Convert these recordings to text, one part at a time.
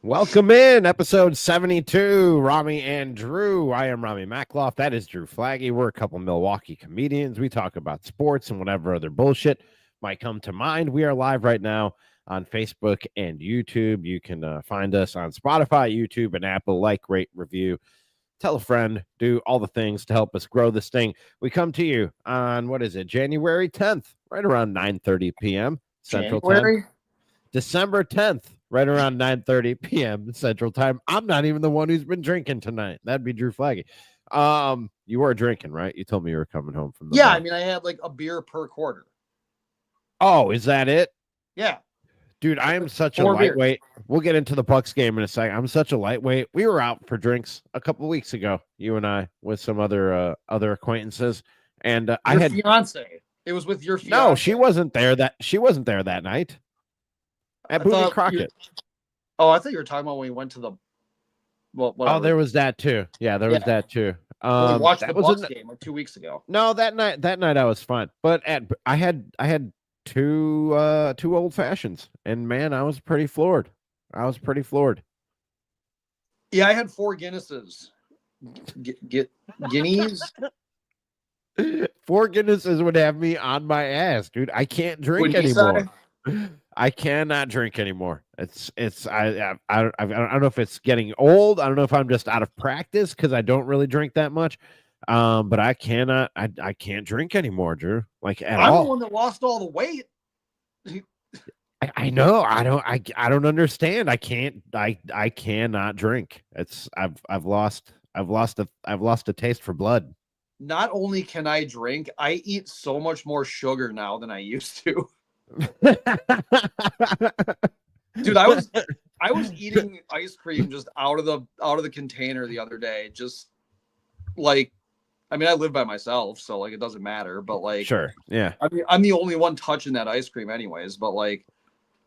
Welcome in episode 72, Ramie and Drew. I am Ramie Mackloff. That is Drew Flaggy. We're a couple Milwaukee comedians. We talk about sports and whatever other bullshit might come to mind. We are live right now on Facebook and YouTube. You can find us on Spotify, YouTube, and Apple. Like, rate, review, tell a friend, do all the things to help us grow this thing. We come to you on, January 10th, right around 9:30 p.m. Central Time. December 10th, right around 9:30 p.m. Central Time. I'm not even the one who's been drinking tonight. That'd be Drew Flaggy. You were drinking, right? You told me you were coming home from the Yeah, bar. I mean, I had like a beer per quarter. Oh, is that it? Yeah. Dude, I am such a lightweight. We'll get into the Bucks game in a second. I'm such a lightweight. We were out for drinks a couple of weeks ago, you and I, with some other acquaintances. And I had fiance. It was with your fiance. No, she wasn't there that night. At Boone Crockett. I thought you were talking about when we went to the. Well, whatever. Oh, there was that too. Yeah, there was that too. We watched the Bucks game like 2 weeks ago. No, that night I was fine. But I had two old fashions, and man, I was pretty floored. Yeah, I had 4 Guinnesses. Guineas. 4 Guinnesses would have me on my ass, dude. I can't drink anymore. I cannot drink anymore. I don't know if it's getting old. I don't know if I'm just out of practice because I don't really drink that much. But I cannot. I can't drink anymore, Drew. Like at all. I'm the one that lost all the weight. I know. I don't understand. I cannot drink. I've lost a taste for blood. Not only can I drink, I eat so much more sugar now than I used to. Dude, I was eating ice cream just out of the container the other day. Just like, I mean, I live by myself, so like it doesn't matter. But like, sure, yeah. I mean, I'm the only one touching that ice cream, anyways. But like,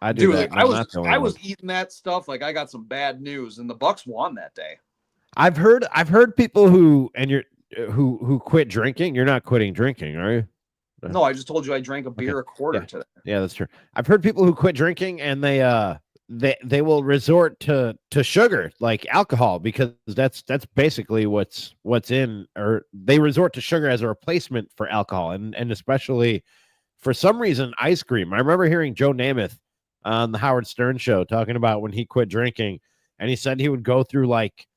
I do. Dude, like, I was eating that stuff. Like, I got some bad news, and the Bucks won that day. I've heard people who quit drinking. You're not quitting drinking, are you? No, I just told you I drank a beer a quarter today. Yeah, that's true. I've heard people who quit drinking and they will resort to sugar, like alcohol, because that's basically what's in, or they resort to sugar as a replacement for alcohol, and especially for some reason ice cream. I remember hearing Joe Namath on the Howard Stern show talking about when he quit drinking, and he said he would go through like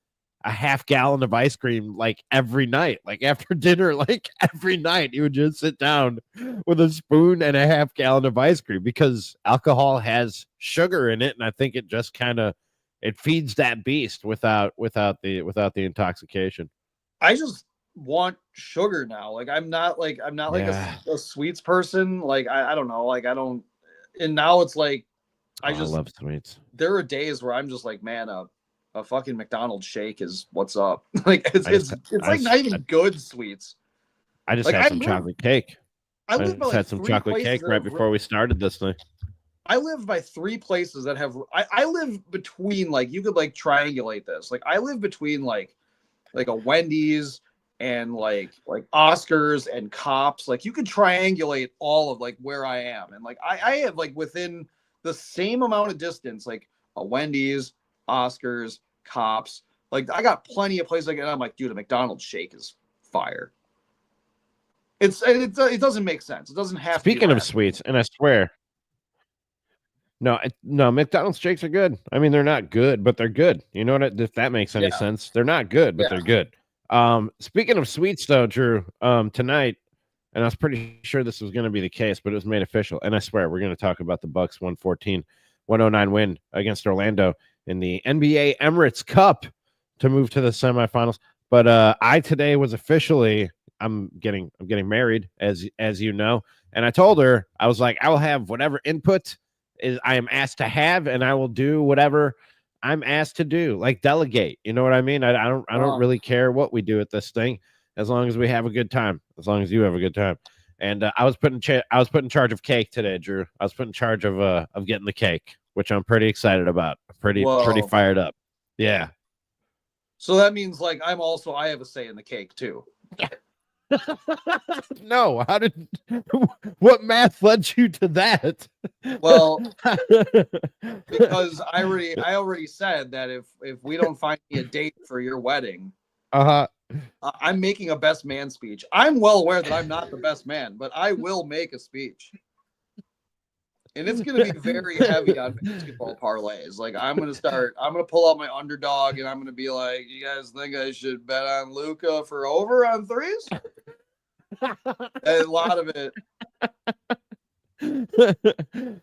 a half gallon of ice cream like every night, like after dinner, like every night he would just sit down with a spoon and a half gallon of ice cream because alcohol has sugar in it. And I think it just it feeds that beast without the intoxication. I just want sugar now. Like I'm not like a sweets person. Like I don't know. Like I don't. And now it's like, I love sweets. There are days where I'm just like, man, a fucking McDonald's shake is what's up. Like it's not even good sweets. I just had some chocolate cake. I had some chocolate cake right before we started this thing. I live by 3 places that have. I live between, like, you could like triangulate this. Like I live between like a Wendy's and like Oscars and Cops. Like you could triangulate all of like where I am, and like I have like within the same amount of distance like a Wendy's, Oscars, Cops. Like I got plenty of places like that. I'm like, dude, a McDonald's shake is fire. It doesn't make sense. It doesn't have. Speaking of sweets, and I swear, no, McDonald's shakes are good. I mean, they're not good, but they're good. You know what? If that makes any sense, they're not good, but they're good. Speaking of sweets, though, Drew, tonight, and I was pretty sure this was going to be the case, but it was made official. And I swear, we're going to talk about the Bucks 114-109 win against Orlando in the NBA Emirates Cup to move to the semifinals. But I today was officially, I'm getting married, as you know, and I told her, I was like, I will have whatever input I am asked to have, and I will do whatever I'm asked to do, like delegate. You know what I mean? I don't really care what we do at this thing, as long as we have a good time, as long as you have a good time. And I was put in charge of cake today, Drew. I was put in charge of getting the cake, which I'm pretty excited about. Pretty fired up. Yeah. So that means like I have a say in the cake too. No, how did what math led you to that? Well, because I already said that if we don't find me a date for your wedding, Uh-huh. I'm making a best man speech. I'm well aware that I'm not the best man, but I will make a speech. And it's going to be very heavy on basketball parlays. Like I'm going to pull out my underdog and I'm going to be like, you guys think I should bet on Luca for over on threes? A lot of it. There's gonna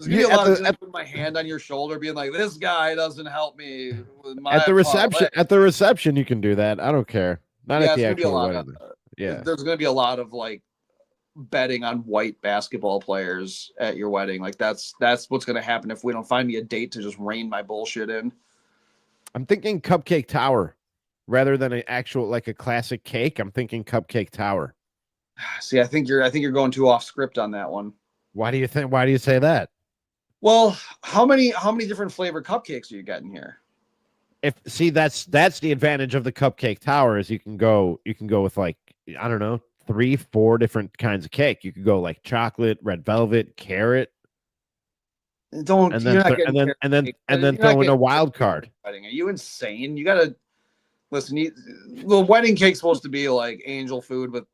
be a lot of putting my hand on your shoulder, being like, "This guy doesn't help me with my at the reception. parlay." At the reception, you can do that. I don't care. Not at the actual wedding. Yeah, there's gonna be a lot of like betting on white basketball players at your wedding. Like that's what's gonna happen if we don't find me a date to just rein my bullshit in. I'm thinking Cupcake Tower rather than an actual like a classic cake. I'm thinking Cupcake Tower. See, I think you're going too off script on that one. Why do you say that? Well, how many different flavored cupcakes are you getting here? That's the advantage of the Cupcake Tower is you can go with like, I don't know, 3-4 different kinds of cake. You could go like chocolate, red velvet, carrot. And then throw in a wild card. Are you insane? You gotta listen. The wedding cake's supposed to be like angel food with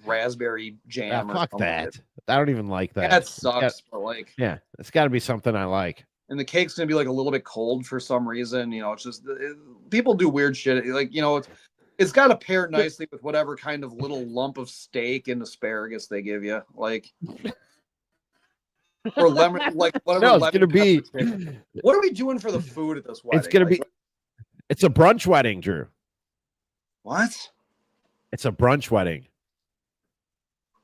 raspberry jam. Fuck that. I don't even like that. That sucks. But like, yeah, it's got to be something I like. And the cake's gonna be like a little bit cold for some reason. You know, it's just people do weird shit. Like, you know, it's got to pair nicely with whatever kind of little lump of steak and asparagus they give you. Like. Or lemon, like whatever. No, it's gonna be. What are we doing for the food at this wedding? It's gonna be. It's a brunch wedding, Drew. What? It's a brunch wedding.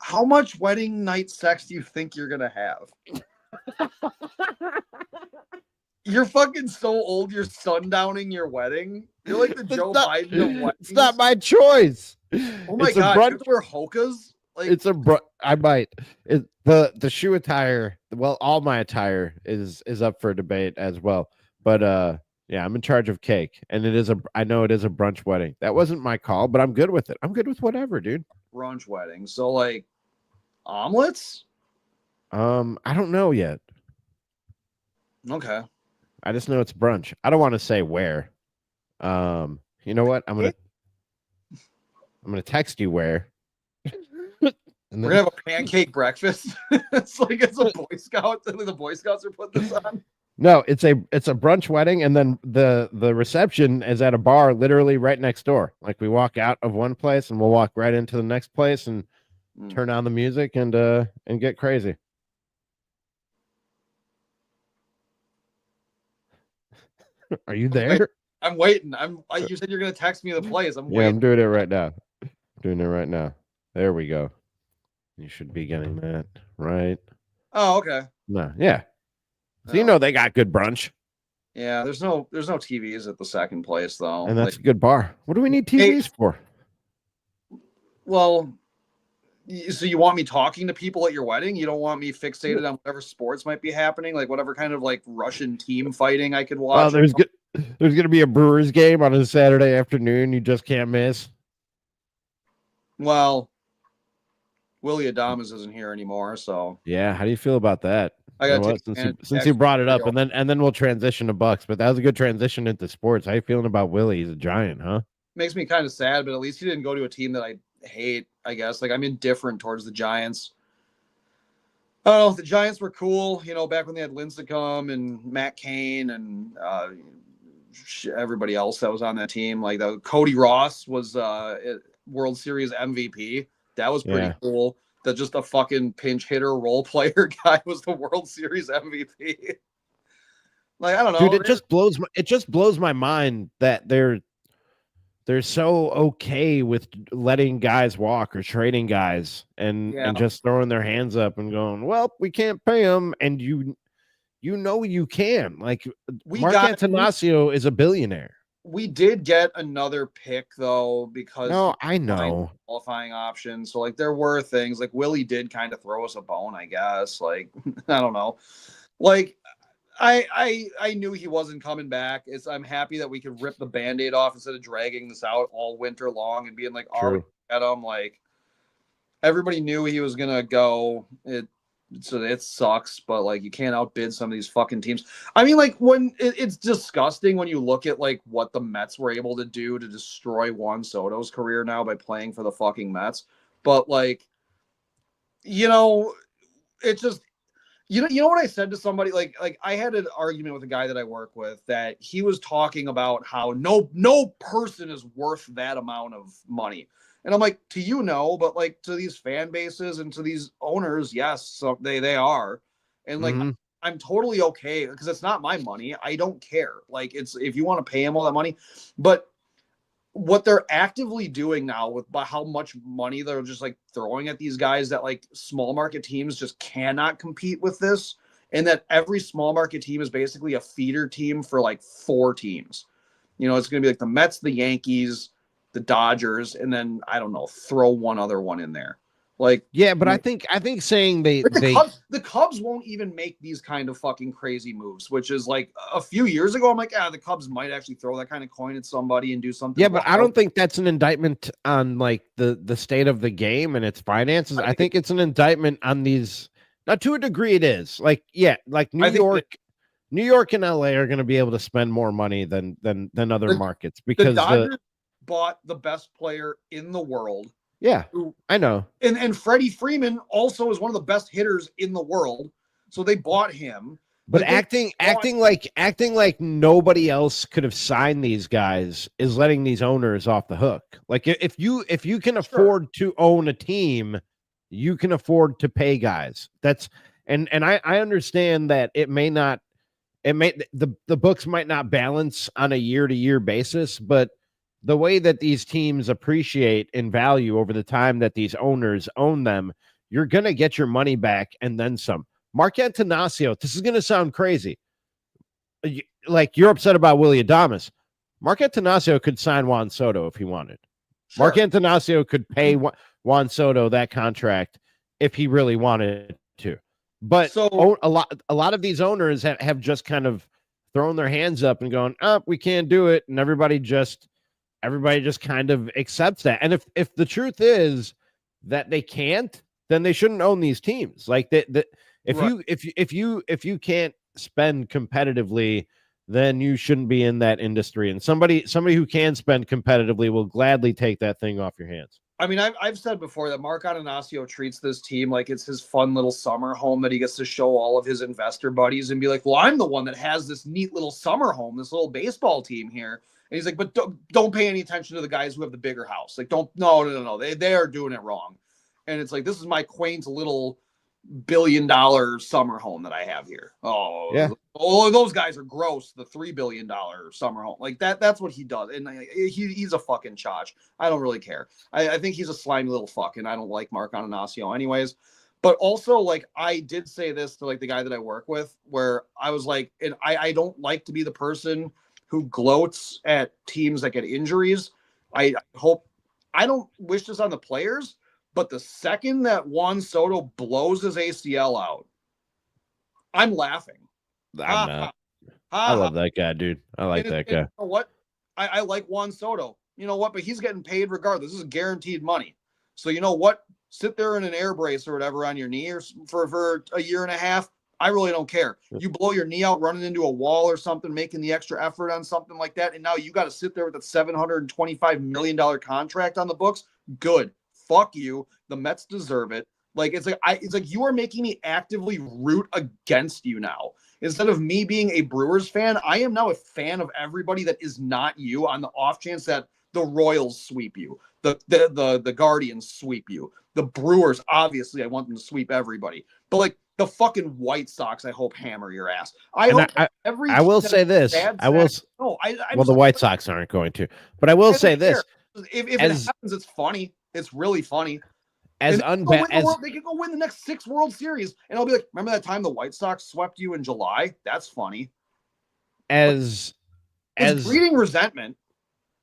How much wedding night sex do you think you're gonna have? You're fucking so old. You're sundowning your wedding. You're like the Joe Biden of weddings. It's not my choice. Oh my god! You have to wear hokas. Like, it's I might. The shoe attire. Well, all my attire is up for debate as well. But yeah, I'm in charge of cake, and I know it is a brunch wedding. That wasn't my call, but I'm good with it. I'm good with whatever, dude. Brunch wedding. So like omelets. I don't know yet. Okay. I just know it's brunch. I don't want to say where. You know what? I'm gonna text you where. We're gonna have a pancake breakfast. It's like it's a Boy Scout. The Boy Scouts are putting this on. No, it's a brunch wedding, and then the reception is at a bar literally right next door. Like we walk out of one place and we'll walk right into the next place and turn on the music and get crazy. Are you there? I'm waiting. You said you're gonna text me the place. I'm waiting. I'm doing it right now. There we go. You should be getting that right. Oh, okay. No, yeah. So you know they got good brunch. Yeah, there's no TVs at the second place though. And that's a good bar. What do we need TVs for? Well, so you want me talking to people at your wedding? You don't want me fixated on whatever sports might be happening, like whatever kind of like Russian team fighting I could watch? There's going to be a Brewers game on a Saturday afternoon. You just can't miss. Well, Willie Adames isn't here anymore, so yeah. How do you feel about that? I got since you brought it up, and then we'll transition to Bucks. But that was a good transition into sports. How you feeling about Willie? He's a giant, huh? Makes me kind of sad, but at least he didn't go to a team that I hate. I guess like I'm indifferent towards the Giants. I don't know. The Giants were cool, you know, back when they had Lincecum and Matt Cain and everybody else that was on that team. Like Cody Ross was World Series MVP. That was pretty cool. That just a fucking pinch hitter role player guy was the World Series MVP. Like, I don't know. Dude, it just blows my mind that they're so okay with letting guys walk or trading guys and just throwing their hands up and going, well, we can't pay them. And you can. Like, Mark Attanasio is a billionaire. We did get another pick though, because I know qualifying options. So like there were things like Willie did kind of throw us a bone, I guess. Like I don't know. Like I knew he wasn't coming back. I'm happy that we could rip the Band-Aid off instead of dragging this out all winter long and being like, are we at him. Like everybody knew he was gonna go. It sucks, but like you can't outbid some of these fucking teams. I mean, like when it's disgusting when you look at like what the Mets were able to do to destroy Juan Soto's career now by playing for the fucking Mets. But like, you know, it's just you know what I said to somebody like I had an argument with a guy that I work with that he was talking about how no person is worth that amount of money. And I'm like, to you, no, but like to these fan bases and to these owners, yes, so they are. And like I'm totally okay because it's not my money. I don't care. Like it's if you want to pay him all that money, but what they're actively doing now with how much money they're just like throwing at these guys that like small market teams just cannot compete with this, and that every small market team is basically a feeder team for like 4 teams. You know, it's going to be like the Mets, the Yankees, the Dodgers, and then I don't know, throw one other one in there. Like, yeah, but I think saying the Cubs won't even make these kind of fucking crazy moves, which is like a few years ago. I'm like, the Cubs might actually throw that kind of coin at somebody and do something. Yeah, but I don't think that's an indictment on like the state of the game and its finances. I think it's an indictment on these. Now, to a degree, it is. Like, yeah, like New York and LA are going to be able to spend more money than other markets because the Dodgers bought the best player in the world. Yeah, I know. And Freddie Freeman also is one of the best hitters in the world. So they bought him. But like acting like nobody else could have signed these guys is letting these owners off the hook. Like if you can afford to own a team, you can afford to pay guys. That's and I understand that the books might not balance on a year-to-year basis, but the way that these teams appreciate in value over the time that these owners own them, you're going to get your money back and then some. Mark Antanasio, this is going to sound crazy. Like you're upset about Willie Adames. Mark Antanasio could sign Juan Soto if he wanted. Sure. Mark Antanasio could pay Juan Soto that contract if he really wanted to. But a lot of these owners have just kind of thrown their hands up and gone, we can't do it. And everybody just kind of accepts that. And if the truth is that they can't, then they shouldn't own these teams. Like if you can't spend competitively, then you shouldn't be in that industry. And somebody who can spend competitively will gladly take that thing off your hands. I mean, I've said before that Mark Antanasio treats this team like it's his fun little summer home that he gets to show all of his investor buddies and be like, well, I'm the one that has this neat little summer home, this little baseball team here. And he's like, but don't pay any attention to the guys who have the bigger house. Like, no. They are doing it wrong. And it's like, this is my quaint little $1 billion summer home that I have here. Oh, yeah. Oh, those guys are gross. The $3 billion summer home. Like that's what he does. And he's a fucking chotch. I don't really care. I think he's a slimy little fuck. And I don't like Mark Antanasio anyways. But also, like, I did say this to like the guy that I work with, where I was like, and I don't like to be the person who gloats at teams that get injuries. I don't wish this on the players, but the second that Juan Soto blows his ACL out, I'm laughing. I'm not. I love that guy, dude. I like that guy. You know what? I like Juan Soto. You know what? But he's getting paid regardless. This is guaranteed money. So you know what? Sit there in an air brace or whatever on your knee or for a year and a half. I really don't care. You blow your knee out running into a wall or something, making the extra effort on something like that, and now you got to sit there with a $725 million contract on the books. Good. Fuck you. The Mets deserve it. Like it's like you are making me actively root against you now. Instead of me being a Brewers fan, I am now a fan of everybody that is not you on the off chance that the Royals sweep you, the Guardians sweep you, the Brewers, obviously I want them to sweep everybody. But like the fucking White Sox, I hope hammer your ass. I will say this. The White Sox aren't going to, but I will say this. If it happens, it's funny. It's really funny. They can go win the next 6 World Series, and I'll be like, remember that time the White Sox swept you in July? That's funny. It's breeding resentment.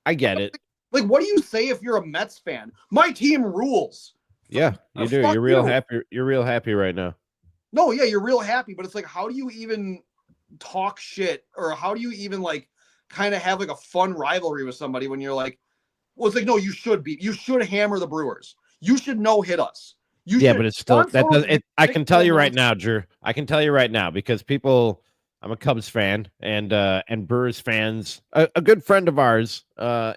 I get it. Like, what do you say if you're a Mets fan? My team rules. Yeah, you do. You're real happy. You're real happy right now. No, yeah, you're real happy, but it's like, how do you even talk shit, or how do you even like kind of have like a fun rivalry with somebody when you're like, Well, it's like, no, you should hammer the Brewers. You should no hit us. You Yeah, should. but it's still Juan Soto's it. I can tell you right home now, Drew. I can tell you right now because people. I'm a Cubs fan and Brewers fans. A good friend of ours,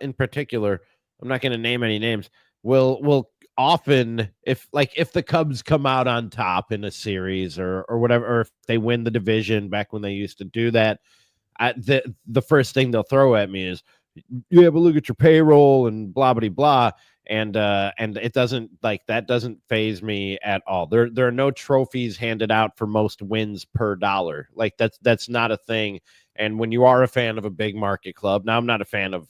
in particular. I'm not going to name any names. Will often if the Cubs come out on top in a series or whatever, or if they win the division back when they used to do that, the first thing they'll throw at me is, yeah, but look at your payroll and blah blah blah. And it doesn't that doesn't phase me at all. There are no trophies handed out for most wins per dollar. Like that's not a thing. And when you are a fan of a big market club, now I'm not a fan of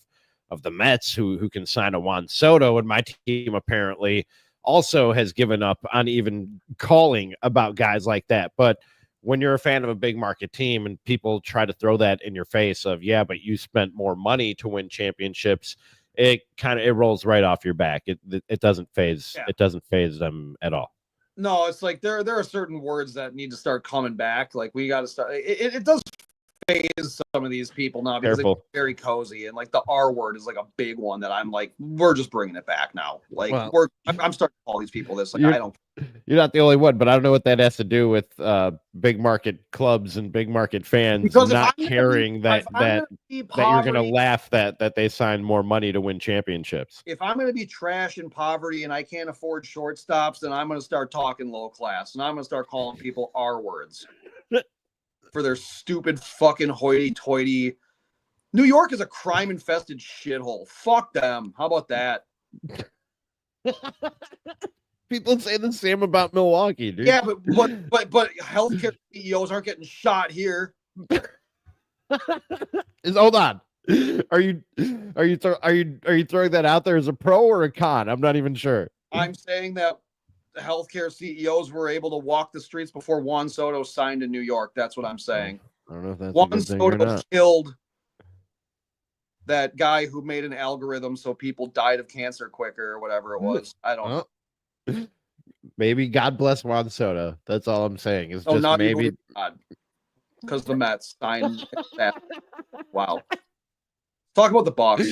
the Mets who can sign a Juan Soto, and my team apparently also has given up on even calling about guys like that. But when you're a fan of a big market team and people try to throw that in your face of, yeah, but you spent more money to win championships, it rolls right off your back. It doesn't phase It doesn't phase them at all. No, it's like there are certain words that need to start coming back. Like we got to start. It does phase some of these people now because they're very cozy, and like the R word is like a big one that I'm like, we're just bringing it back now. Like I'm starting to call these people this. Like I don't. You're not the only one, but I don't know what that has to do with big market clubs and big market fans because not caring that you're going to laugh that they signed more money to win championships. If I'm going to be trash in poverty and I can't afford shortstops, then I'm going to start talking low class and I'm going to start calling people R words for their stupid fucking hoity-toity. New York is a crime-infested shithole. Fuck them. How about that? People say the same about Milwaukee, dude. Yeah, but healthcare CEOs aren't getting shot here. Hold on. Are you throwing that out there as a pro or a con? I'm not even sure. I'm saying that the healthcare CEOs were able to walk the streets before Juan Soto signed in New York. That's what I'm saying. I don't know if that's Juan Soto killed that guy who made an algorithm so people died of cancer quicker or whatever it was. I don't know. Maybe God bless Juan Soto. That's all I'm saying. Is just maybe because the Mets signed that. Wow. Talk about the Bucks.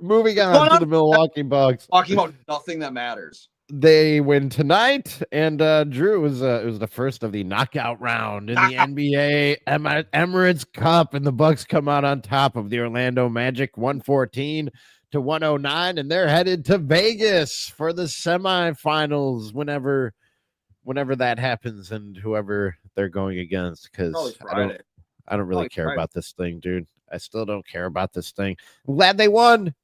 Moving on to the Milwaukee Bucks. Talking about nothing that matters. They win tonight, and Drew, it was the first of the knockout round in the NBA Emirates Cup, and the Bucks come out on top of the Orlando Magic 114 to 109, and they're headed to Vegas for the semifinals whenever that happens and whoever they're going against, because I don't really care about this thing, dude. I still don't care about this thing. I'm glad they won.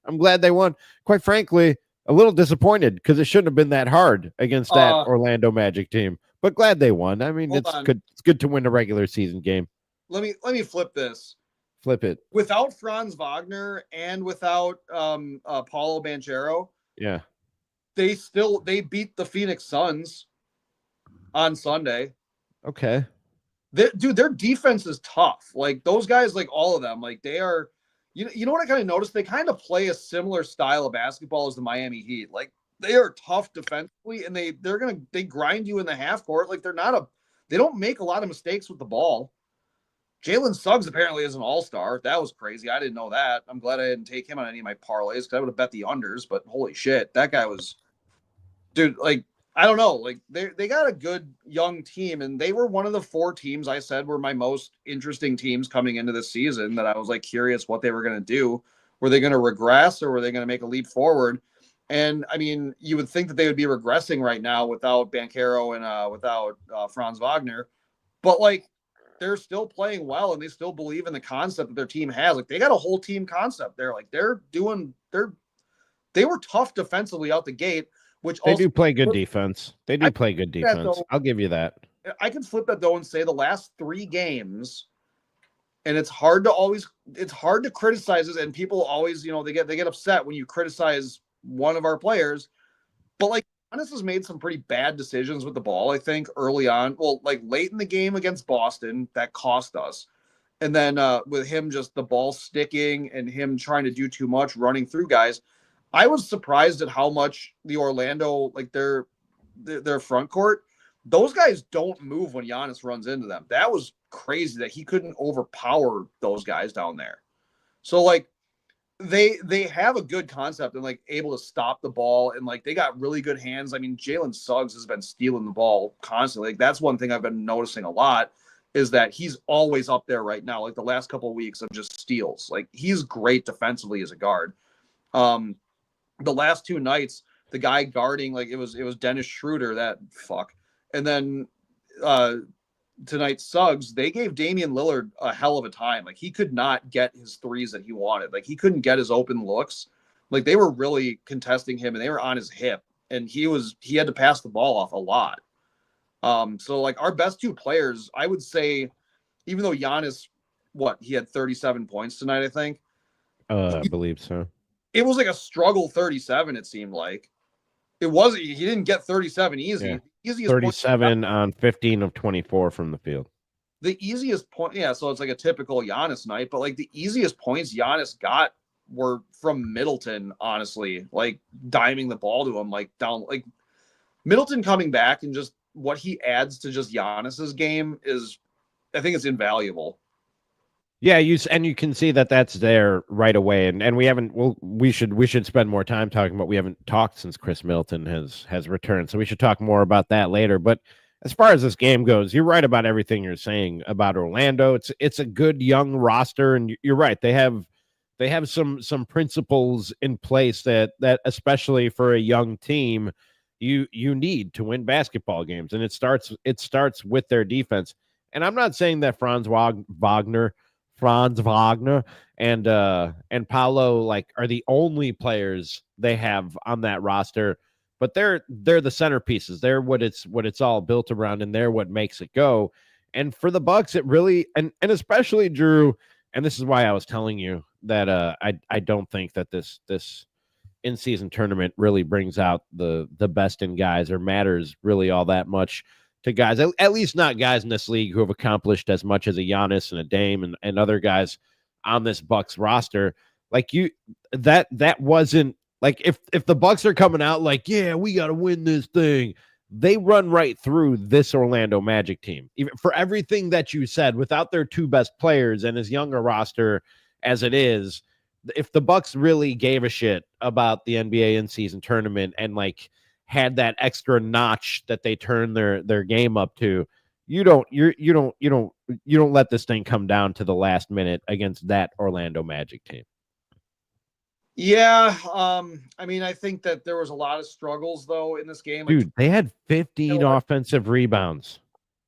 Quite frankly, a little disappointed because it shouldn't have been that hard against that Orlando Magic team, but glad they won. I mean, it's good to win a regular season game. Let me flip this. Flip it. Without Franz Wagner and without Paulo Banchero, yeah, they beat the Phoenix Suns on Sunday. Okay. Their defense is tough. Like those guys, like all of them, like they are. You know what I kind of noticed? They kind of play a similar style of basketball as the Miami Heat. Like they are tough defensively, and they grind you in the half court. Like they don't make a lot of mistakes with the ball. Jalen Suggs apparently is an all-star. That was crazy. I didn't know that. I'm glad I didn't take him on any of my parlays because I would have bet the unders. But holy shit, that guy was, dude. Like I don't know. Like they got a good young team, and they were one of the 4 teams I said were my most interesting teams coming into this season. That I was like curious what they were going to do. Were they going to regress or were they going to make a leap forward? And I mean, you would think that they would be regressing right now without Banchero and without Franz Wagner, but like they're still playing well and they still believe in the concept that their team has. Like they got a whole team concept there. Like they were tough defensively out the gate. Which they do play good defense. They do play good defense. I'll give you that. I can flip that though and say the last 3 games, and it's hard to criticize it, and people always, they get upset when you criticize one of our players. But like Giannis has made some pretty bad decisions with the ball, I think, early on. Well, like late in the game against Boston, that cost us. And then with him just the ball sticking and him trying to do too much, running through guys. I was surprised at how much the Orlando, like their front court, those guys don't move when Giannis runs into them. That was crazy that he couldn't overpower those guys down there. So like they have a good concept and like able to stop the ball, and like they got really good hands. I mean, Jalen Suggs has been stealing the ball constantly. Like that's one thing I've been noticing a lot is that he's always up there right now. Like the last couple of weeks of just steals. Like he's great defensively as a guard. The last two nights, the guy guarding like it was Dennis Schroeder, that fuck, and then tonight Suggs, they gave Damian Lillard a hell of a time. Like he could not get his threes that he wanted. Like he couldn't get his open looks. Like they were really contesting him and they were on his hip, and he had to pass the ball off a lot. So like our best two players, I would say, even though Giannis, he had 37 points tonight, I think. I believe so. It was like a struggle 37, it seemed like. It wasn't, he didn't get 37 easy. Yeah. Easiest 37 on 15 of 24 from the field. The easiest point, yeah, so it's like a typical Giannis night, but like the easiest points Giannis got were from Middleton, honestly, like diming the ball to him, like down, like Middleton coming back and just what he adds to just Giannis's game is, I think it's invaluable. Yeah, you can see that that's there right away, and we haven't. Well, we should spend more time talking, but we haven't talked since Chris Middleton has returned, so we should talk more about that later. But as far as this game goes, you're right about everything you're saying about Orlando. It's a good young roster, and you're right. They have some principles in place that especially for a young team, you need to win basketball games, and it starts with their defense. And I'm not saying that Franz Wagner and Paolo like are the only players they have on that roster, but they're the centerpieces. They're what it's all built around, and they're what makes it go. And for the Bucks, it really and especially Drew, and this is why I was telling you that I don't think that this in-season tournament really brings out the best in guys or matters really all that much to guys, at least not guys in this league who have accomplished as much as a Giannis and a Dame and other guys on this Bucks roster. Like that wasn't like if the Bucks are coming out like, yeah, we got to win this thing, they run right through this Orlando Magic team. Even for everything that you said, without their two best players and as young a roster as it is, if the Bucks really gave a shit about the NBA in-season tournament and like had that extra notch that they turn their game up to, you don't let this thing come down to the last minute against that Orlando Magic team. Yeah, I mean, I think that there was a lot of struggles though in this game. Dude, they had 15 offensive rebounds.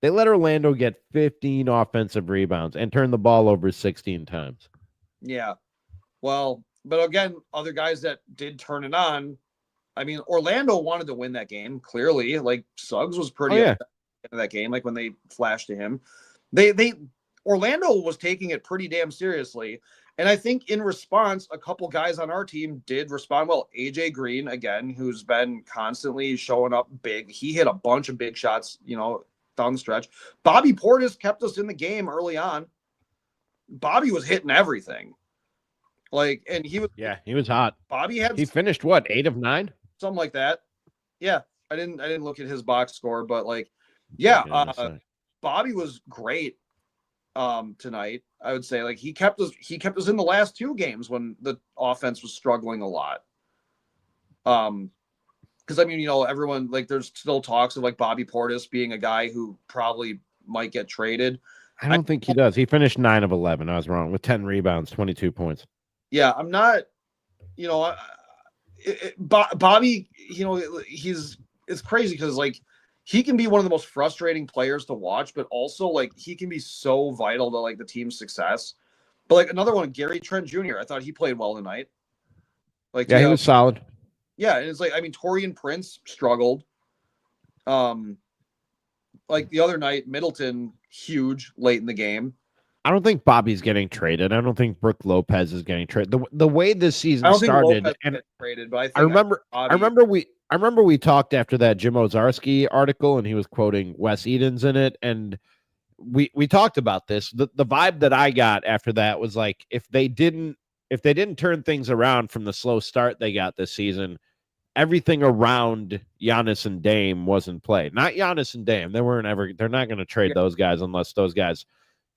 They let Orlando get 15 offensive rebounds and turn the ball over 16 times. Yeah. Well, but again, other guys that did turn it on. I mean, Orlando wanted to win that game, clearly. Like, Suggs was pretty upset in that game, like when they flashed to him. Orlando was taking it pretty damn seriously. And I think in response, a couple guys on our team did respond well. AJ Green, again, who's been constantly showing up big. He hit a bunch of big shots, down the stretch. Bobby Portis kept us in the game early on. Bobby was hitting everything. Like, and he was hot. He finished what, 8 of 9? Something like that. Yeah. I didn't look at his box score, but like, Bobby was great tonight. I would say like he kept us in the last two games when the offense was struggling a lot. Because I mean, everyone, like, there's still talks of like Bobby Portis being a guy who probably might get traded. I don't think he does. He finished 9 of 11. I was wrong, with 10 rebounds, 22 points. Yeah, I'm not, Bobby, it's crazy because like he can be one of the most frustrating players to watch, but also like he can be so vital to like the team's success. But like another one, Gary Trent Jr., I thought he played well tonight. Like, yeah, he was solid. Yeah, and it's like, I mean, Taurean Prince struggled. Like the other night, Middleton, huge late in the game. I don't think Bobby's getting traded. I don't think Brook Lopez is getting traded. The way this season started, and traded, but I remember we talked after that Jim Owczarski article, and he was quoting Wes Edens in it, and we talked about this. The vibe that I got after that was like if they didn't turn things around from the slow start they got this season, everything around Giannis and Dame wasn't played. Not Giannis and Dame. They're not going to trade those guys unless those guys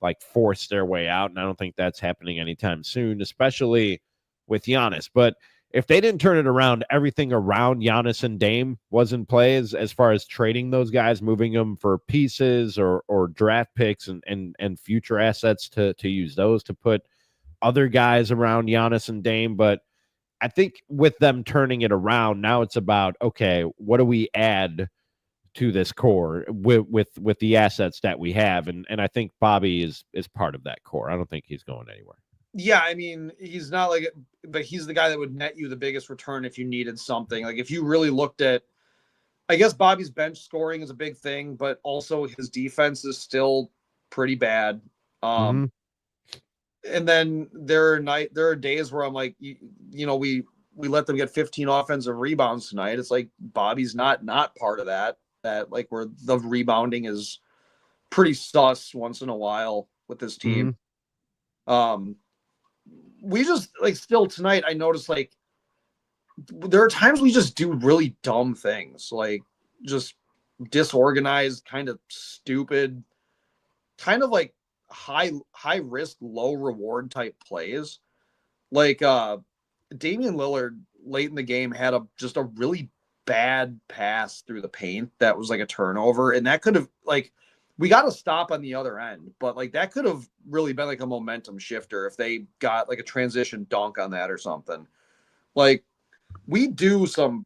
like force their way out. And I don't think that's happening anytime soon, especially with Giannis. But if they didn't turn it around, everything around Giannis and Dame was in play as far as trading those guys, moving them for pieces or draft picks and future assets to use those to put other guys around Giannis and Dame. But I think with them turning it around, now it's about, okay, what do we add to this core with the assets that we have? And I think Bobby is part of that core. I don't think he's going anywhere. Yeah, I mean, he's not like, but he's the guy that would net you the biggest return if you needed something. Like if you really looked at, I guess Bobby's bench scoring is a big thing, but also his defense is still pretty bad. And then there are days where I'm like, you know, we let them get 15 offensive rebounds tonight. It's like Bobby's not part of that. That like where the rebounding is pretty sus once in a while with this team. We just like still tonight. I noticed like there are times we just do really dumb things, like just disorganized, kind of stupid, kind of like high risk, low reward type plays. Like Damian Lillard late in the game had just a really bad pass through the paint that was like a turnover, and that could have like we got to stop on the other end, but like that could have really been like a momentum shifter if they got like a transition dunk on that or something. Like we do some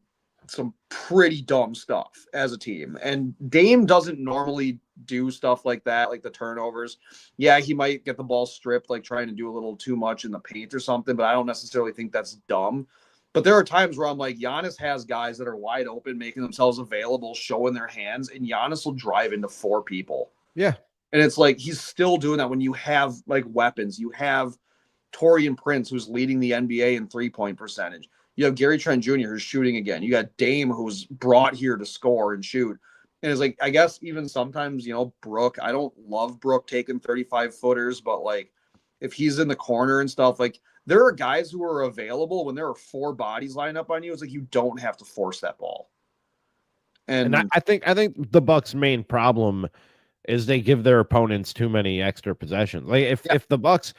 pretty dumb stuff as a team, and Dame doesn't normally do stuff like that, like the turnovers. Yeah, he might get the ball stripped, like trying to do a little too much in the paint or something, but I don't necessarily think that's dumb. But there are times where I'm like, Giannis has guys that are wide open, making themselves available, showing their hands, and Giannis will drive into 4 people. Yeah. And it's like he's still doing that when you have like weapons. You have Taurean Prince, who's leading the NBA in 3-point percentage. You have Gary Trent Jr., who's shooting again. You got Dame, who's brought here to score and shoot. And it's like, I guess even sometimes, you know, Brook, I don't love Brook taking 35-footers, but like if he's in the corner and stuff, like there are guys who are available when there are 4 bodies lined up on you. It's like you don't have to force that ball. And I think the Bucks' main problem is they give their opponents too many extra possessions. Like if the Bucks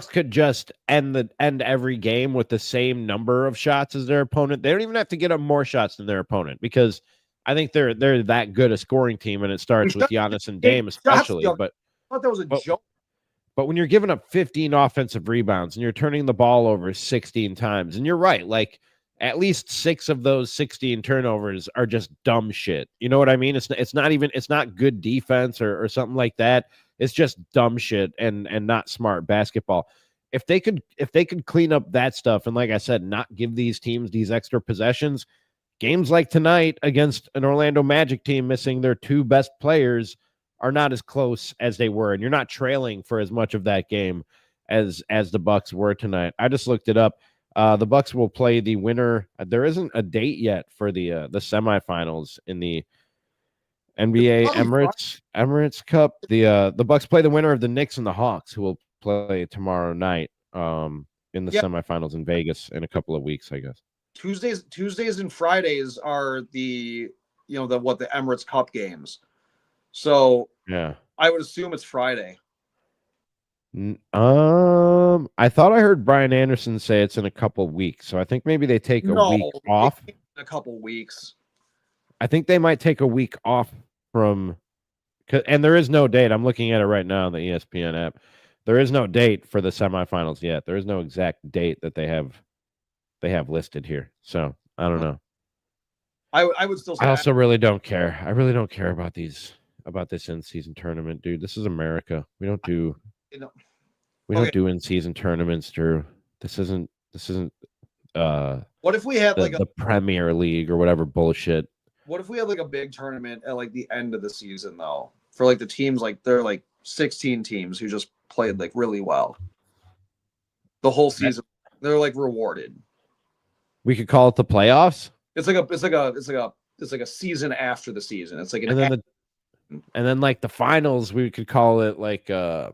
could just end every game with the same number of shots as their opponent, they don't even have to get up more shots than their opponent, because I think they're that good a scoring team, and it starts with Giannis and Dame especially. But I thought that was a joke. But when you're giving up 15 offensive rebounds and you're turning the ball over 16 times, and you're right, like at least 6 of those 16 turnovers are just dumb shit. You know what I mean? It's not good defense or something like that. It's just dumb shit and not smart basketball. If they could clean up that stuff, and like I said, not give these teams these extra possessions, games like tonight against an Orlando Magic team missing their 2 best players are not as close as they were, and you're not trailing for as much of that game as the Bucks were tonight. I just looked it up. The Bucks will play the winner. There isn't a date yet for the semifinals in the NBA Emirates Cup. The Bucks play the winner of the Knicks and the Hawks, who will play tomorrow night in the semifinals in Vegas in a couple of weeks, I guess. Tuesdays and Fridays are the Emirates Cup games. So yeah, I would assume it's Friday. I thought I heard Brian Anderson say it's in a couple weeks, so I think maybe they take a week off. A couple weeks. I think they might take a week off from, and there is no date. I'm looking at it right now on the ESPN app. There is no date for the semifinals yet. There is no exact date that they have listed here. So I don't know. I would still say I also really don't care. I really don't care about this in-season tournament, dude. This is America. We don't do don't do in-season tournaments, Drew. This isn't what if we had the Premier League or whatever bullshit? What if we had like a big tournament at like the end of the season though? For like the teams, like they're like 16 teams who just played like really well. The whole season. They're like rewarded. We could call it the playoffs. It's like a season after the season. It's like and then like the finals, we could call it like the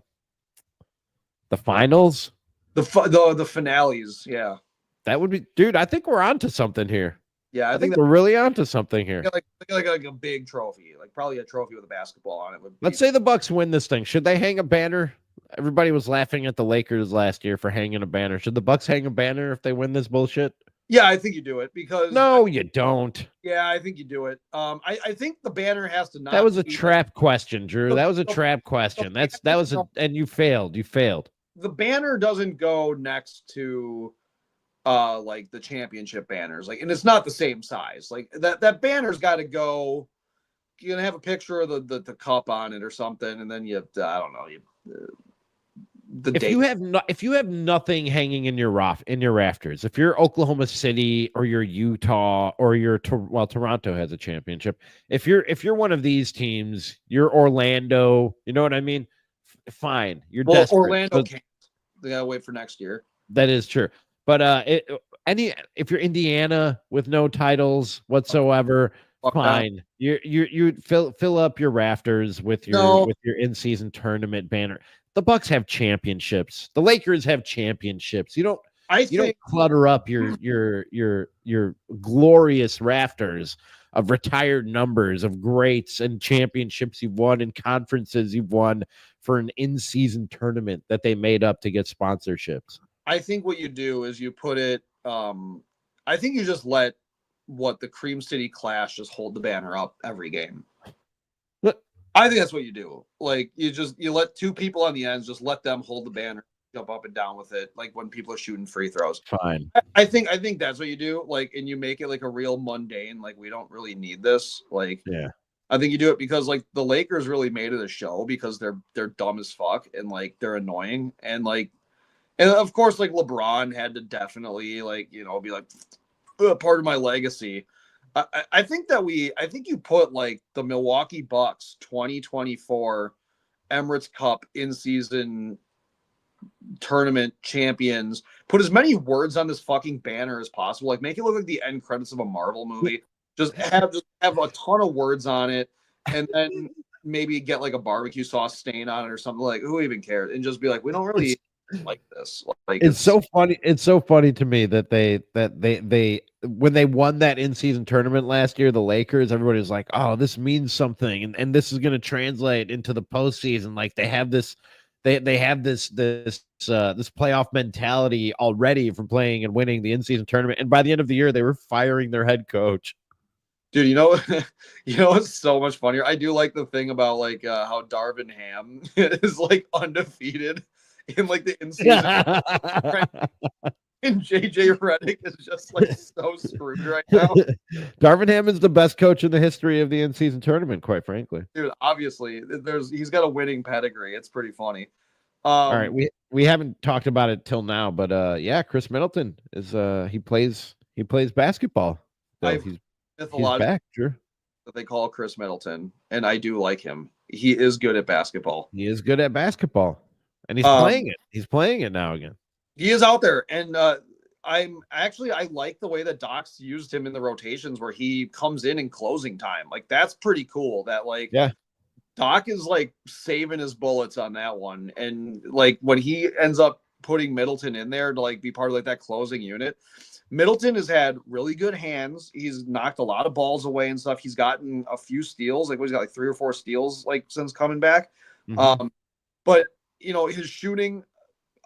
finals. The finales, yeah. That would be, dude. I think we're onto something here. Yeah, I think we're really onto something here. Like a big trophy, like probably a trophy with a basketball on it. Let's say the Bucks win this thing. Should they hang a banner Everybody was laughing at the Lakers last year for hanging a banner. Should the Bucks hang a banner if they win this bullshit? Yeah, I think you do it because No, you don't. yeah, I think you do it. I think the banner has to That not was a be like trap question, Drew. the, That was a the, trap the question. banner, And you failed. You failed. the banner doesn't go next to like the championship banners, like, and it's not the same size. Like that banner's got to go. You're gonna have a picture of the cup on it or something, and then you I don't know the If date. you have if you have nothing hanging in your rafters, if you're Oklahoma City or you're Utah or you're Toronto has a championship. If you're one of these teams, you're Orlando. You know what I mean? Fine, you're Well, desperate. Orlando can't. They gotta wait for next year. That is true. But if you're Indiana with no titles whatsoever, Fuck that. fine. You fill up your rafters with No, your in-season tournament banner. The Bucks have championships. The Lakers have championships. You I don't think clutter up your glorious rafters of retired numbers of greats and championships you've won and conferences you've won for an in-season tournament that they made up to get sponsorships. I think what you do is you put it. I think you just let the Cream City Clash just hold the banner up every game. I think that's what you do. Like you let two people on the ends, just let them hold the banner, jump up and down with it, like when people are shooting free throws. Fine. I think that's what you do. Like, and you make it like a real mundane. Like, we don't really need this. Like, yeah. I think you do it because like the Lakers really made it a show because they're dumb as fuck and like they're annoying and like, and of course like LeBron had to definitely like be like part of my legacy. I think you put like the Milwaukee Bucks 2024 Emirates Cup in season tournament champions. Put as many words on this fucking banner as possible. Like, make it look like the end credits of a Marvel movie. Just have a ton of words on it, and then maybe get like a barbecue sauce stain on it or something. Like, who even cares? And just be like, we don't really like this. Like, it's so funny. It's so funny to me that they when they won that in-season tournament last year, the Lakers, everybody was like, "Oh, this means something," and this is going to translate into the postseason. Like, they have this. They have this playoff mentality already from playing and winning the in-season tournament, and by the end of the year, they were firing their head coach. Dude, what's so much funnier? I do like the thing about like how Darvin Ham is like undefeated in like the in-season, and JJ Redick is just like so screwed right now. Darvin Ham is the best coach in the history of the in-season tournament, quite frankly. Dude, obviously, he's got a winning pedigree. It's pretty funny. All right, we haven't talked about it till now, but yeah, Chris Middleton is he plays basketball. So he's back, sure. That they call Chris Middleton, and I do like him. He is good at basketball. He is good at basketball, and he's playing it. He's playing it now again. He is out there, and I like the way that Doc's used him in the rotations where he comes in closing time. Like, that's pretty cool. That like, yeah, Doc is like saving his bullets on that one, and like when he ends up putting Middleton in there to like be part of like that closing unit. Middleton has had really good hands. He's knocked a lot of balls away and stuff. He's gotten a few steals. Like, he's got like 3 or 4 steals like since coming back. Mm-hmm. But his shooting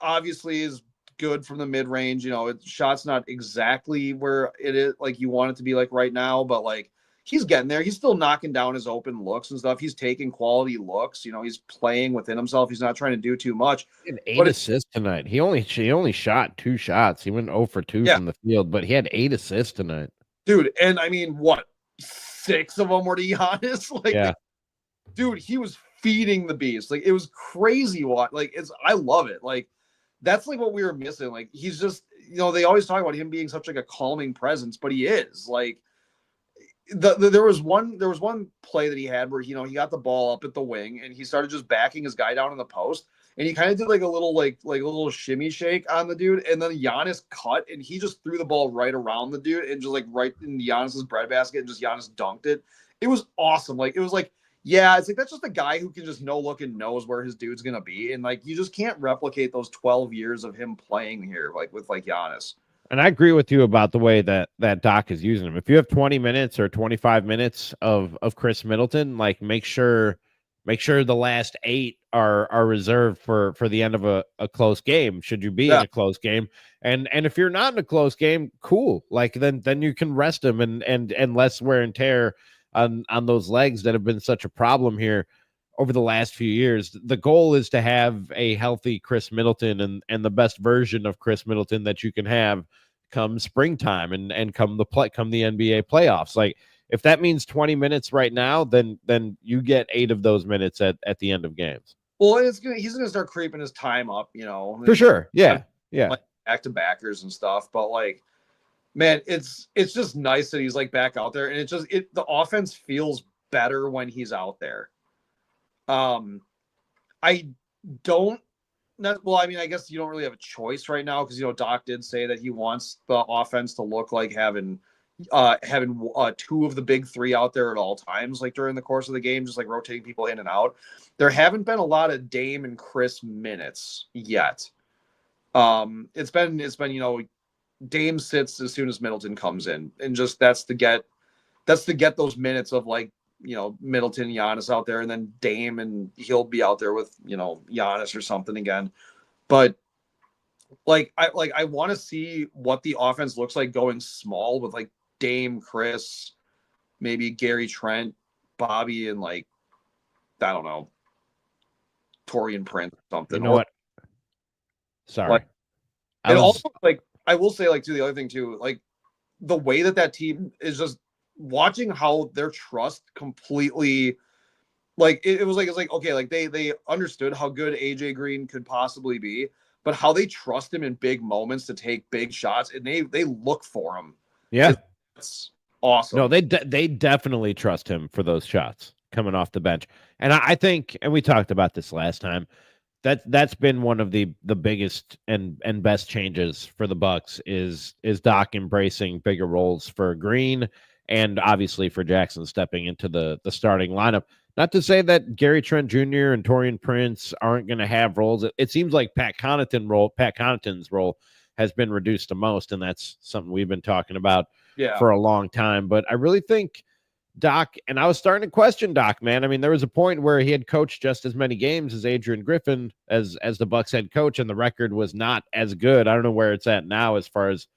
obviously is good from the mid range. Shot's not exactly where it is like you want it to be like right now, but like he's getting there. He's still knocking down his open looks and stuff. He's taking quality looks. He's playing within himself. He's not trying to do too much. He had 8 assists tonight. He only shot 2 shots. He went 0 for 2 from the field, but he had 8 assists tonight. Dude, and I mean, what, 6 of them were to Giannis? Like, yeah. Dude, he was feeding the beast. Like, it was crazy. I love it. Like, that's like what we were missing. Like, he's just, they always talk about him being such like a calming presence, but he is like. There was one play that he had where he got the ball up at the wing and he started just backing his guy down in the post and he kind of did like a little like a little shimmy shake on the dude, and then Giannis cut and he just threw the ball right around the dude and just like right in Giannis's breadbasket and just Giannis dunked it. It was awesome. Like, it was like, yeah, it's like that's just a guy who can just look and knows where his dude's gonna be, and like you just can't replicate those 12 years of him playing here like with like Giannis. And I agree with you about the way that Doc is using him. If you have 20 minutes or 25 minutes of Chris Middleton, like make sure make sure the last 8 are reserved for the end of a close game, should you be in a close game. And if you're not in a close game, cool. Like then you can rest him and less wear and tear on those legs that have been such a problem here over the last few years. The goal is to have a healthy Chris Middleton and the best version of Chris Middleton that you can have come springtime and come the NBA playoffs. Like, if that means 20 minutes right now, then you get 8 of those minutes at the end of games. Well, he's gonna start creeping his time up, For sure. Yeah. Yeah. Like back to backers and stuff. But like, man, it's just nice that he's like back out there, and the offense feels better when he's out there. I don't. Well, I mean, I guess you don't really have a choice right now because Doc did say that he wants the offense to look like having 2 of the big 3 out there at all times, like during the course of the game, just like rotating people in and out. There haven't been a lot of Dame and Chris minutes yet. It's been Dame sits as soon as Middleton comes in, and just that's to get those minutes of like Middleton, Giannis out there, and then Dame, and he'll be out there with Giannis or something again. But I want to see what the offense looks like going small with like Dame, Chris, maybe Gary Trent, Bobby, and like I don't know, Torian Prince or something. You know what? Sorry. Like, also, like, I will say, like, the other thing too, like the way that team is just watching how their trust completely, like it was like, it's like, okay, like they understood how good AJ Green could possibly be, but how they trust him in big moments to take big shots, and they look for him. Yeah. It's awesome. No, they definitely trust him for those shots coming off the bench. And I think, and we talked about this last time, that's been one of the biggest and best changes for the Bucks is Doc embracing bigger roles for Green and obviously for Jackson stepping into the starting lineup. Not to say that Gary Trent Jr. and Torian Prince aren't going to have roles. It seems like Pat Connaughton's role has been reduced to most, and that's something we've been talking about for a long time. But I really think Doc, and I was starting to question Doc, man. I mean, there was a point where he had coached just as many games as Adrian Griffin as the Bucks head coach, and the record was not as good. I don't know where it's at now as far as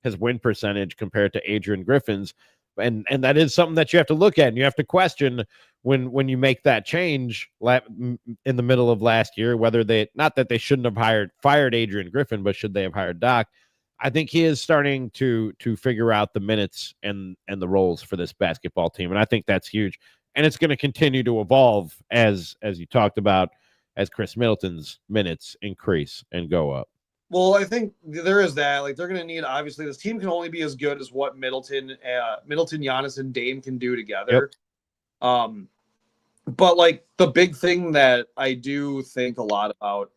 his win percentage compared to Adrian Griffin's. And that is something that you have to look at, and you have to question when you make that change in the middle of last year, whether not that they shouldn't have fired Adrian Griffin, but should they have hired Doc? I think he is starting to figure out the minutes and the roles for this basketball team, and I think that's huge. And it's going to continue to evolve as you talked about, as Chris Middleton's minutes increase and go up. Well, I think there is that. Like, they're going to need, obviously, this team can only be as good as what Middleton, Giannis, and Dame can do together. Yep. But like the big thing that I do think a lot about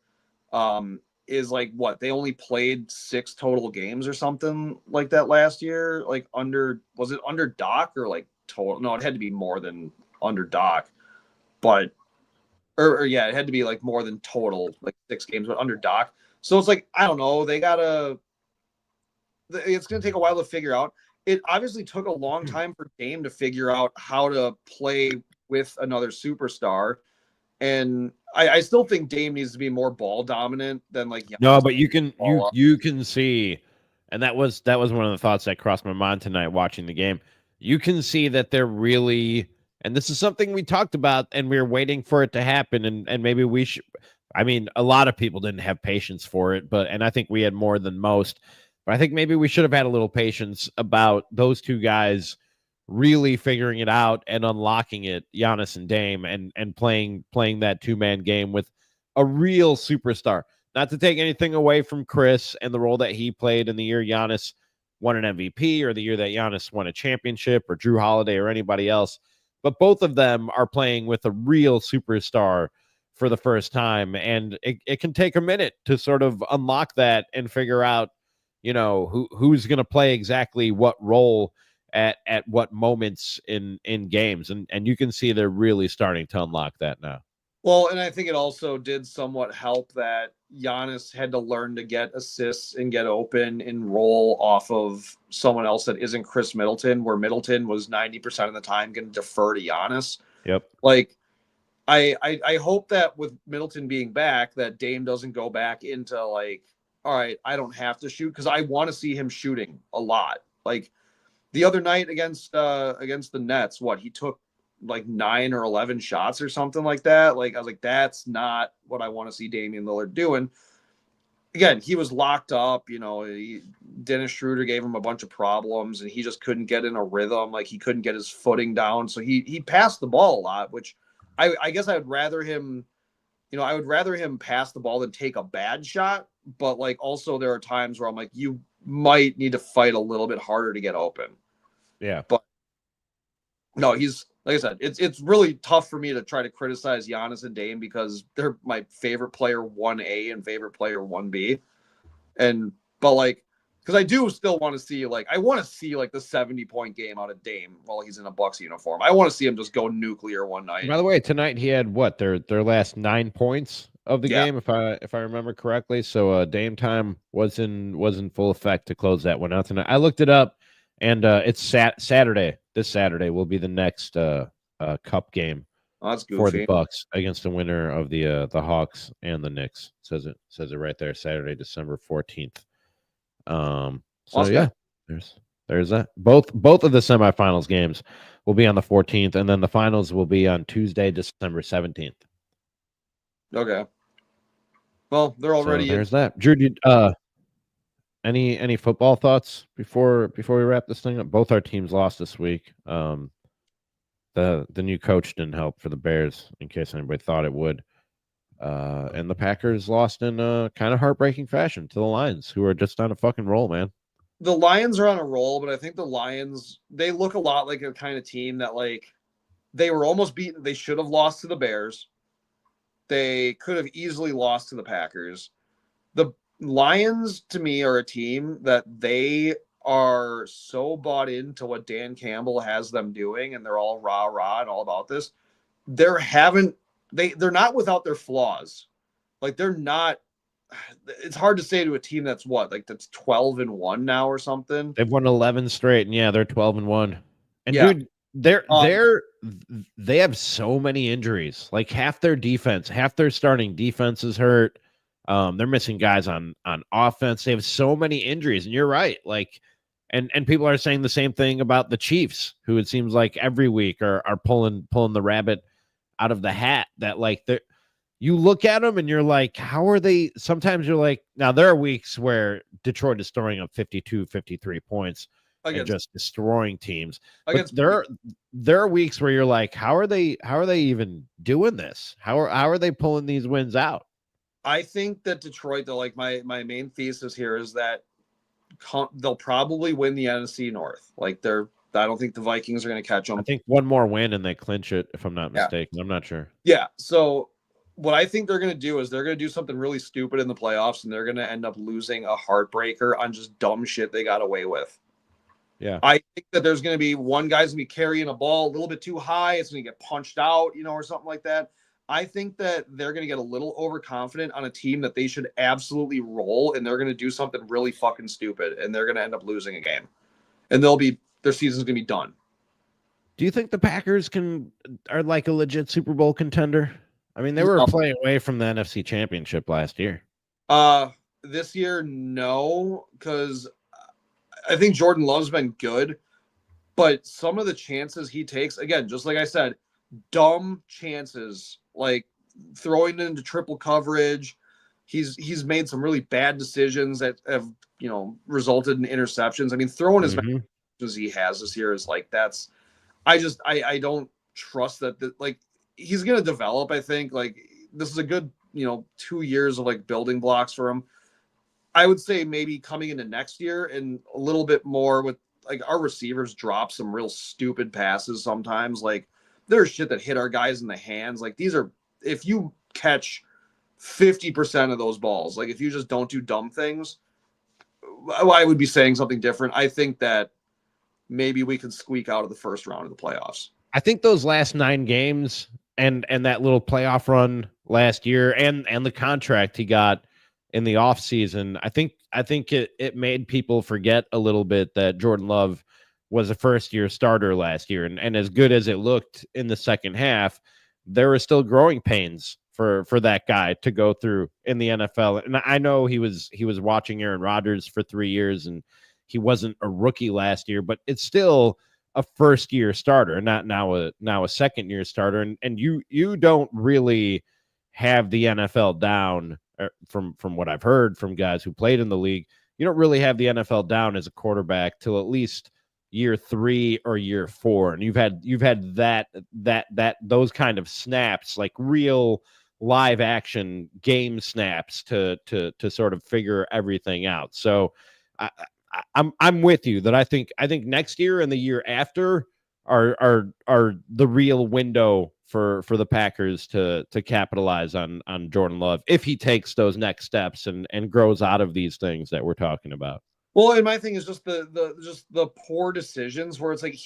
is like what they only played 6 total games or something like that last year. Like was it under Doc or like total? No, it had to be more than under Doc, but or yeah, it had to be like more than total, like 6 games, but under Doc. So it's like, I don't know. It's going to take a while to figure out. It obviously took a long time for Dame to figure out how to play with another superstar. And I still think Dame needs to be more ball dominant than like. No, but you can see, and that was one of the thoughts that crossed my mind tonight watching the game. You can see that they're really, and this is something we talked about, and we were waiting for it to happen, and maybe we should. I mean, a lot of people didn't have patience for it, and I think we had more than most. But I think maybe we should have had a little patience about those two guys really figuring it out and unlocking it, Giannis and Dame, and playing that 2-man game with a real superstar. Not to take anything away from Chris and the role that he played in the year Giannis won an MVP or the year that Giannis won a championship or Drew Holiday or anybody else, but both of them are playing with a real superstar for the first time, and it can take a minute to sort of unlock that and figure out, who's going to play exactly what role at what moments in games, and you can see they're really starting to unlock that now. Well, and I think it also did somewhat help that Giannis had to learn to get assists and get open and roll off of someone else that isn't Chris Middleton, where Middleton was 90% of the time going to defer to Giannis. Yep. Like, I hope that with Middleton being back, that Dame doesn't go back into like, all right, I don't have to shoot, because I want to see him shooting a lot. Like the other night against the Nets, what he took like 9 or 11 shots or something like that. Like I was like, that's not what I want to see Damian Lillard doing. Again, he was locked up. Dennis Schroeder gave him a bunch of problems, and he just couldn't get in a rhythm. Like he couldn't get his footing down, so he passed the ball a lot. Which I guess I would rather him. I would rather him pass the ball than take a bad shot. But like also there are times where I'm like, you might need to fight a little bit harder to get open. Yeah. But no, he's like I said, it's really tough for me to try to criticize Giannis and Dame because they're my favorite player 1A and favorite player 1B. But like, because I do still want to see like I want to see like the 70-point game out of Dame while he's in a Bucks uniform. I want to see him just go nuclear one night. By the way, tonight he had what their last 9 points of the game, if I remember correctly. So Dame time was in full effect to close that one out tonight. I looked it up, and it's Saturday. This Saturday will be the next cup game for the Bucks against the winner of the Hawks and the Knicks. Says it right there. Saturday, December 14th. So yeah, there's that. Both of the semifinals games will be on the 14th, and then the finals will be on Tuesday, December 17th. Okay. Well, they're already. So there's that. Drew, any football thoughts before we wrap this thing up? Both our teams lost this week. The new coach didn't help for the Bears, in case anybody thought it would. And the Packers lost in kind of heartbreaking fashion to the Lions, who are just on a fucking roll, man. The Lions are on a roll, but I think the Lions, they look a lot like a kind of team that like they were almost beaten. They should have lost to the Bears. They could have easily lost to the Packers. The Lions, to me, are a team that they are so bought into what Dan Campbell has them doing, and they're all rah and all about this. They're not without their flaws. Like they're not. It's hard to say to a team that's 12-1 now or something. They've won 11 straight, and yeah, they're 12-1. And dude, they have so many injuries. Like half their defense, half their starting defense is hurt. They're missing guys on offense. They have so many injuries, and you're right. Like, and people are saying the same thing about the Chiefs, who it seems like every week are pulling the rabbit out of the hat. That like you look at them and you're like, how are they? Sometimes you're like, now there are weeks where Detroit is throwing up 52, 53 points and just destroying teams. But there are weeks where you're like, how are they even doing this? How are they pulling these wins out? I think that Detroit, though, like my main thesis here is that they'll probably win the NFC North. Like I don't think the Vikings are going to catch them. I think one more win and they clinch it, if I'm not mistaken. I'm not sure. Yeah. So what I think they're going to do is they're going to do something really stupid in the playoffs, and they're going to end up losing a heartbreaker on just dumb shit they got away with. Yeah. I think that there's going to be one guy's going to be carrying a ball a little bit too high. It's going to get punched out, or something like that. I think that they're going to get a little overconfident on a team that they should absolutely roll, and they're going to do something really fucking stupid, and they're going to end up losing a game, and their season's going to be done. Do you think the Packers are like a legit Super Bowl contender? I mean, they were playing away from the NFC Championship last year. This year, no, because I think Jordan Love's been good, but some of the chances he takes, again, just like I said, dumb chances, like throwing it into triple coverage. He's made some really bad decisions that have resulted in interceptions. I mean, throwing as many as he has this year is like I don't trust that. Like he's gonna develop. I think like this is a good 2 years of like building blocks for him. I would say maybe coming into next year and a little bit more with like our receivers drop some real stupid passes sometimes. Like there's shit that hit our guys in the hands. Like if you catch 50% of those balls, like if you just don't do dumb things, I would be saying something different. I think that maybe we could squeak out of the first round of the playoffs. I think those last 9 games and that little playoff run last year and the contract he got in the offseason, I think it made people forget a little bit that Jordan Love was a first-year starter last year. And as good as it looked in the second half, there are still growing pains for that guy to go through in the NFL. And I know he was watching Aaron Rodgers for 3 years, and he wasn't a rookie last year, but it's still a first year starter, not now a second year starter. And you don't really have the NFL down, from what I've heard from guys who played in the league. You don't really have the NFL down as a quarterback till at least year 3 or year 4, and you've had that those kind of snaps, like real live action game snaps to sort of figure everything out. So I'm with you that I think next year and the year after are the real window for the Packers to capitalize on Jordan Love if he takes those next steps and grows out of these things that we're talking about. Well, and my thing is just the poor decisions where it's like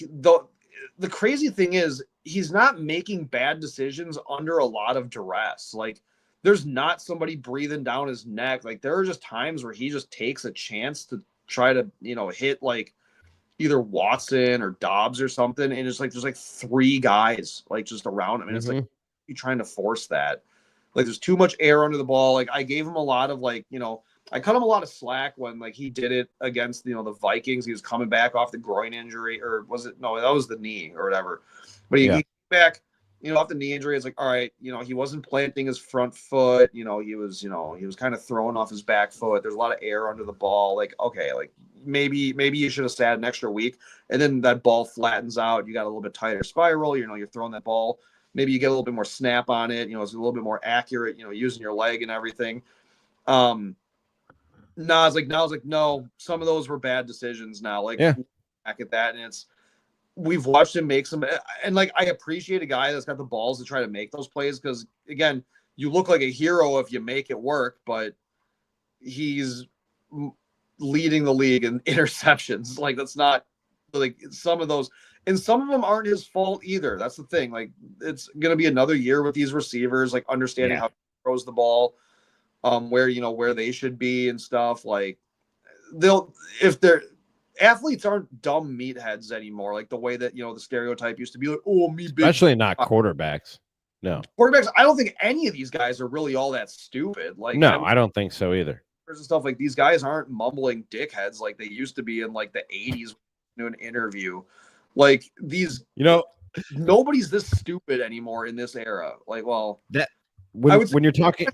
the crazy thing is he's not making bad decisions under a lot of duress. Like there's not somebody breathing down his neck. Like there are just times where he just takes a chance to try to, hit like either Watson or Dobbs or something. And it's like there's like 3 guys like just around him. And it's like you trying to force that. Like there's too much air under the ball. Like I gave him a lot of I cut him a lot of slack when like he did it against the Vikings. He was coming back off the groin injury, or was it no? That was the knee or whatever. But he came back, off the knee injury. It's like, all right, he wasn't planting his front foot. He was kind of throwing off his back foot. There's a lot of air under the ball. Like okay, like maybe you should have sat an extra week, and then that ball flattens out. You got a little bit tighter spiral. You're throwing that ball. Maybe you get a little bit more snap on it. It's a little bit more accurate. Using your leg and everything. Now it's like, no, some of those were bad decisions now. Like, back at that, and we've watched him make some, and like, I appreciate a guy that's got the balls to try to make those plays because, again, you look like a hero if you make it work, but he's leading the league in interceptions. Like, that's not, like, some of those, and some of them aren't his fault either. That's the thing. Like, it's going to be another year with these receivers, like, understanding how he throws the ball. Where they should be and stuff. Like if they're athletes aren't dumb meatheads anymore, like the way that the stereotype used to be, like, oh, me big, especially not quarterbacks. No quarterbacks. I don't think any of these guys are really all that stupid. Like no, I don't think so either. And stuff like these guys aren't mumbling dickheads like they used to be in like the 80s. Do an interview, like these. Nobody's this stupid anymore in this era. Like, well, that when you're talking.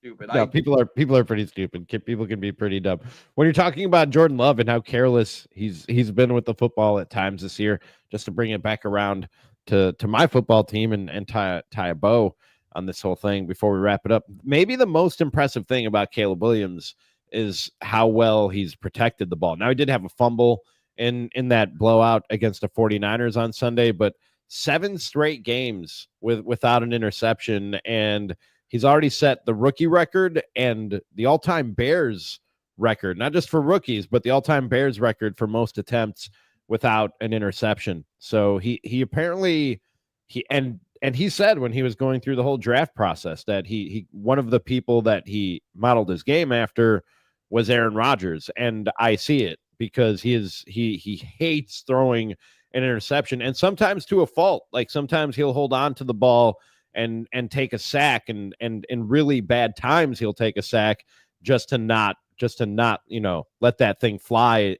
Stupid. No, people are pretty stupid. People can be pretty dumb. When you're talking about Jordan Love and how careless he's been with the football at times this year, just to bring it back around to my football team and tie a bow on this whole thing before we wrap it up. Maybe the most impressive thing about Caleb Williams is how well he's protected the ball. Now, he did have a fumble in that blowout against the 49ers on Sunday, but 7 straight games without an interception, and he's already set the rookie record and the all-time Bears record, not just for rookies, but the all-time Bears record for most attempts without an interception. So he apparently he said when he was going through the whole draft process that he one of the people that he modeled his game after was Aaron Rodgers, and I see it because he hates throwing an interception, and sometimes to a fault. Like sometimes he'll hold on to the ball and take a sack, and in really bad times he'll take a sack just to not let that thing fly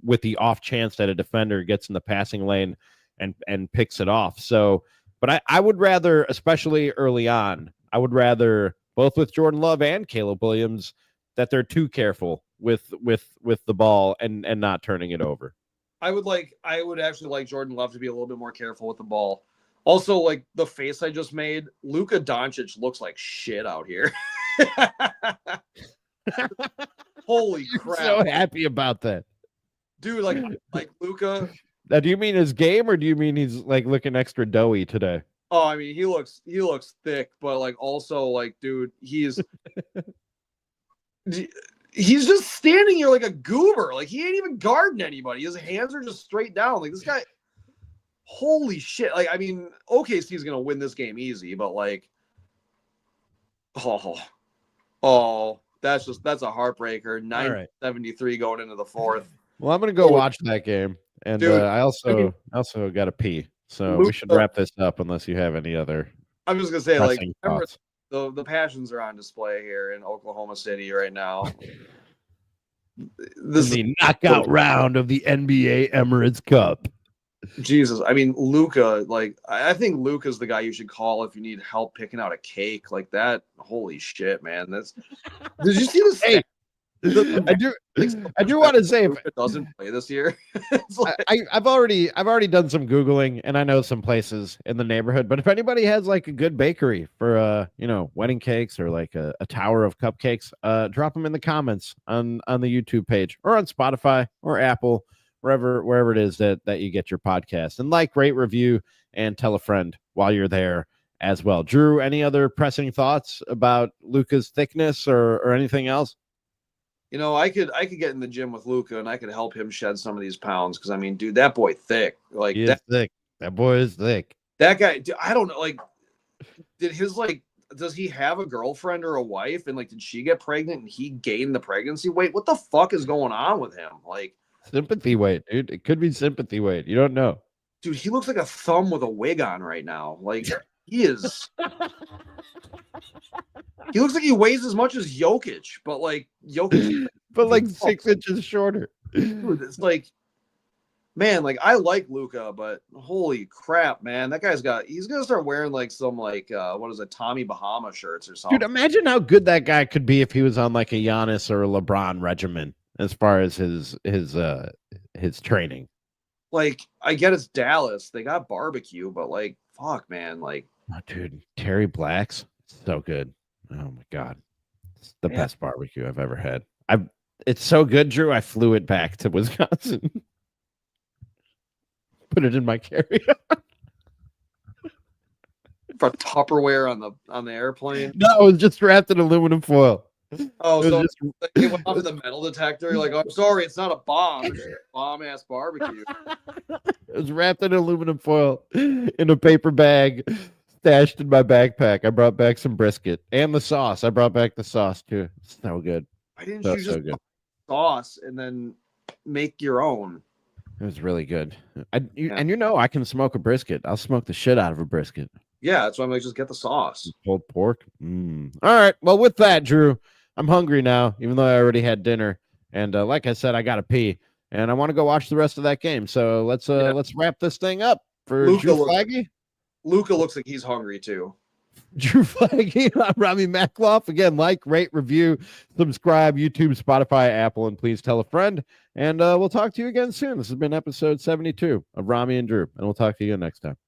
with the off chance that a defender gets in the passing lane and picks it off. So, but I would rather, especially early on, I would rather both with Jordan Love and Caleb Williams that they're too careful with the ball and not turning it over. I would actually like Jordan Love to be a little bit more careful with the ball. Also, like the face I just made, Luka Doncic looks like shit out here. Holy crap! I'm so happy about that, dude. Like Luka. Now, do you mean his game, or do you mean he's like looking extra doughy today? Oh, I mean he looks thick, but like also like, dude, he's just standing here like a goober. Like he ain't even guarding anybody. His hands are just straight down. Like this guy. Holy shit. Like, I mean, OKC's going to win this game easy, but like, that's a heartbreaker. 9-73 going into the fourth. Well, I'm going to go watch that game. And dude, I also got to pee. So Luka, we should wrap this up unless you have any other I'm just gonna say, like, pressing remember, thoughts. the passions are on display here in Oklahoma City right now. In the knockout round of the NBA Emirates Cup. Jesus, I mean, Luka, like, I think Luka's the guy you should call if you need help picking out a cake like that. Holy shit, man! Did you see this? Hey, I do want to say, if Luka doesn't play this year, I've already done some Googling, and I know some places in the neighborhood. But if anybody has like a good bakery for wedding cakes or like a tower of cupcakes, drop them in the comments on the YouTube page or on Spotify or Apple, wherever it is that you get your podcast. And like, rate, review, and tell a friend while you're there as well. Drew, any other pressing thoughts about Luka's thickness or anything else? I could get in the gym with Luka and I could help him shed some of these pounds because I mean, dude, that boy thick. Like he is thick. That boy is thick. That guy, dude, I don't know. Like, does he have a girlfriend or a wife? And like, did she get pregnant and he gained the pregnancy weight? What the fuck is going on with him? Like, sympathy weight, dude. It could be sympathy weight. You don't know. Dude, he looks like a thumb with a wig on right now. Like, he is. He looks like he weighs as much as Jokic, but like Jokic, but like 6 inches shorter. Dude, it's like, man, like I like Luka, but holy crap, man, that he's gonna start wearing like some like what is it, Tommy Bahama shirts or something. Dude, imagine how good that guy could be if he was on like a Giannis or a LeBron regimen as far as his training. Like, I get it's Dallas, they got barbecue, but like, fuck, man, like, oh, dude, Terry Black's so good. Oh my god, it's the best barbecue I've ever had. It's so good, Drew. I flew it back to Wisconsin, put it in my carry-on. For Tupperware on the airplane. No, it was just wrapped in aluminum foil. Oh, so it went off the metal detector. You're like, oh, I'm sorry, it's not a bomb. It's a bomb-ass barbecue. It was wrapped in aluminum foil in a paper bag, stashed in my backpack. I brought back some brisket and the sauce. I brought back the sauce too. So good. Why didn't you just buy sauce and then make your own? It was really good. And I can smoke a brisket. I'll smoke the shit out of a brisket. Yeah, that's why I'm like, just get the sauce. Pulled pork. All right. Well, with that, Drew, I'm hungry now, even though I already had dinner. And like I said, I got to pee. And I want to go watch the rest of that game. So let's wrap this thing up for Drew Flaggy. Luka looks like he's hungry too. Drew Flaggy, I'm Ramie Mackloff. Again, like, rate, review, subscribe, YouTube, Spotify, Apple, and please tell a friend. And we'll talk to you again soon. This has been episode 72 of Ramie and Drew, and we'll talk to you again next time.